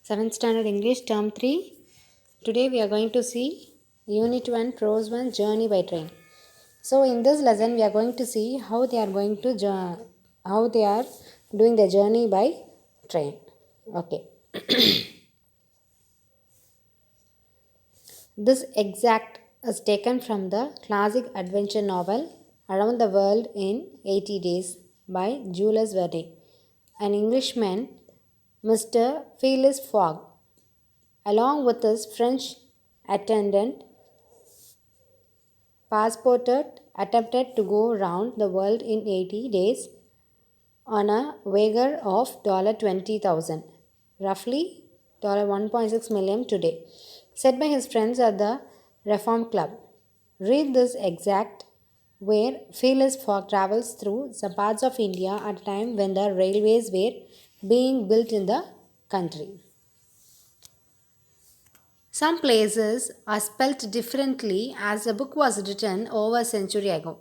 7th Standard English Term 3. Today we are going to see Unit 1 Prose 1 Journey by Train. So in this lesson we are going to see how they are doing the journey by train. Okay. This exact is taken from the classic adventure novel Around the World in 80 Days by Jules Verne. An Englishman, Mr. Phileas Fogg, along with his French attendant, Passepartout, attempted to go round the world in 80 days on a wager of $20,000, roughly $1.6 million today, set by his friends at the Reform Club. Read this exact where Phileas Fogg travels through some parts of India at a time when the railways were being built in the country. Some places are spelt differently as the book was written over a century ago.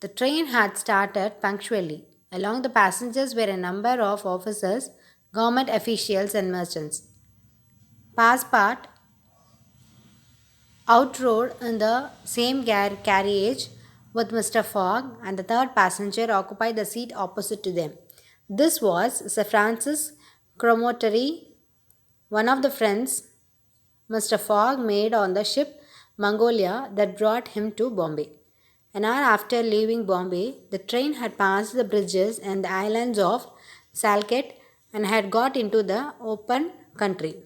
The train had started punctually. Along the passengers were a number of officers, government officials, and merchants. Passport outrode in the same carriage with Mr. Fogg, and the third passenger occupied the seat opposite to them. This was Sir Francis Cromarty, one of the friends Mr. Fogg made on the ship Mongolia that brought him to Bombay. An hour after leaving Bombay, the train had passed the bridges and the islands of Salket and had got into the open country.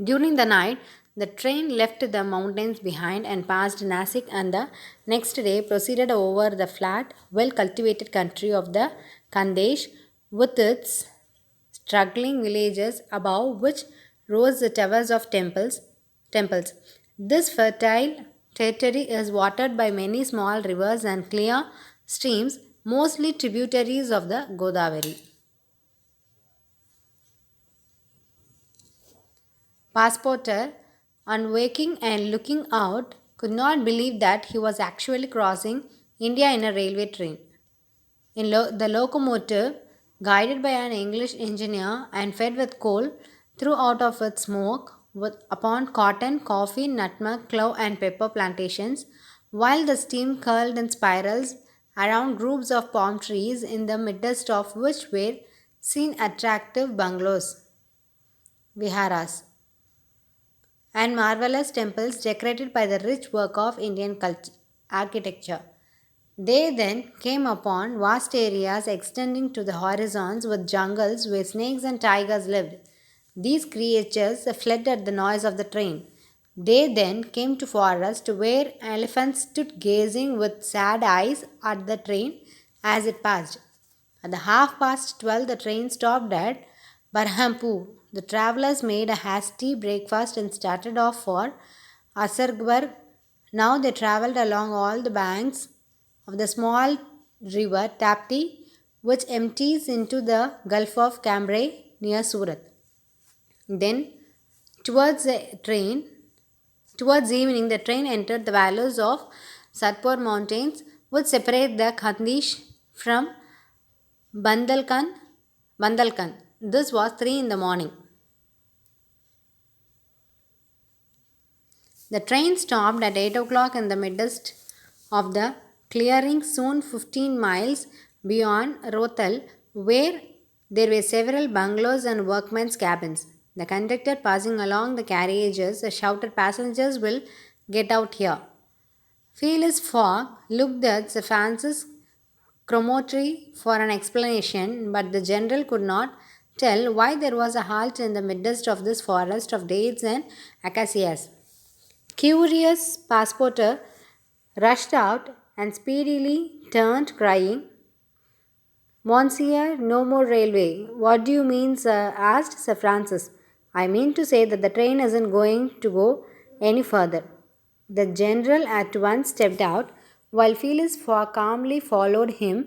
During the night, the train left the mountains behind and passed Nasik, and the next day proceeded over the flat, well cultivated country of the Khandesh with its struggling villages above which rose the towers of temples. This fertile territory is watered by many small rivers and clear streams, mostly tributaries of the Godavari. Passepartout, on waking and looking out, could not believe that he was actually crossing India in a railway train. The locomotive, guided by an English engineer and fed with coal, threw out of its smoke upon cotton, coffee, nutmeg, clove, and pepper plantations, while the steam curled in spirals around groups of palm trees, in the midst of which were seen attractive bungalows, viharas, and marvelous temples decorated by the rich work of Indian architecture. They then came upon vast areas extending to the horizons with jungles where snakes and tigers lived. These creatures fled at the noise of the train. They then came to forests where elephants stood gazing with sad eyes at the train as it passed. At the 12:30, the train stopped at Berhampur. The travelers made a hasty breakfast and started off for Asargurh. Now they traveled along all the banks of the small river Tapti, which empties into the Gulf of Cambrai near Surat. Then, towards the train, towards evening, the train entered the valleys of Satpur mountains, which separate the Khandish from Bandalkan. Bandalkan. This was 3 in the morning. The train stopped at 8 o'clock in the midst of the clearing, soon 15 miles beyond Rothal, where there were several bungalows and workmen's cabins. The conductor, passing along the carriages, shouted, "Passengers will get out here." Phileas Fogg looked at Sir Francis Cromarty for an explanation, but the general could not tell why there was a halt in the midst of this forest of dates and acacias. Curious Passepartout rushed out and speedily turned, crying, "Monsieur, no more railway." "What do you mean, sir?" asked Sir Francis. "I mean to say that the train isn't going to go any further." The general at once stepped out, while Phileas Fogg calmly followed him,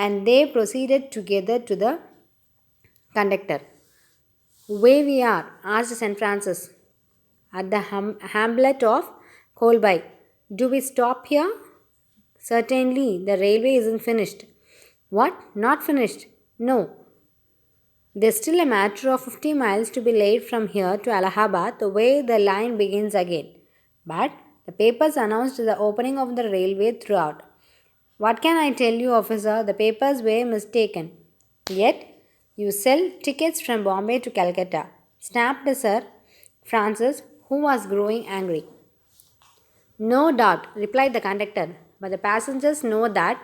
and they proceeded together to the conductor. "Where we are?" asked St. Francis. "At the hamlet of Colby." "Do we stop here?" "Certainly. The railway isn't finished." "What? Not finished?" "No. There's still a matter of 50 miles to be laid from here to Allahabad, the way the line begins again. But the papers announced the opening of the railway throughout. What can I tell you, officer? The papers were mistaken. Yet, you sell tickets from Bombay to Calcutta, snapped Sir Francis, who was growing angry. No doubt, replied the conductor, but the passengers know that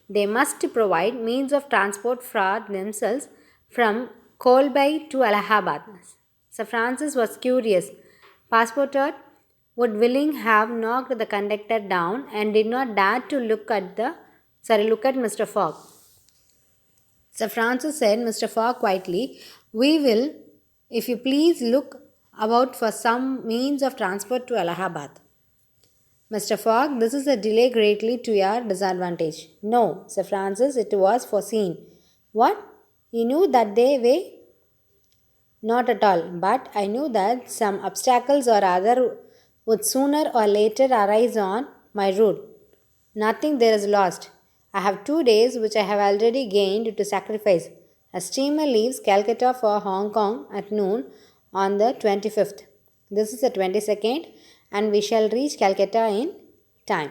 they must provide means of transport for themselves from Kolbai to Allahabad. Sir Francis was curious. Passepartout would willing have knocked the conductor down and did not dare to look at Mr. Fogg. Sir Francis said, Mr. Fogg quietly, we will, if you please, look about for some means of transport to Allahabad. Mr. Fogg, this is a delay greatly to your disadvantage. No, Sir Francis, it was foreseen. What? You knew that they way? Not at all, but I knew that some obstacles or other would sooner or later arise on my route. Nothing there is lost. I have 2 days which I have already gained to sacrifice. A steamer leaves Calcutta for Hong Kong at noon on the 25th. This is the 22nd, and we shall reach Calcutta in time.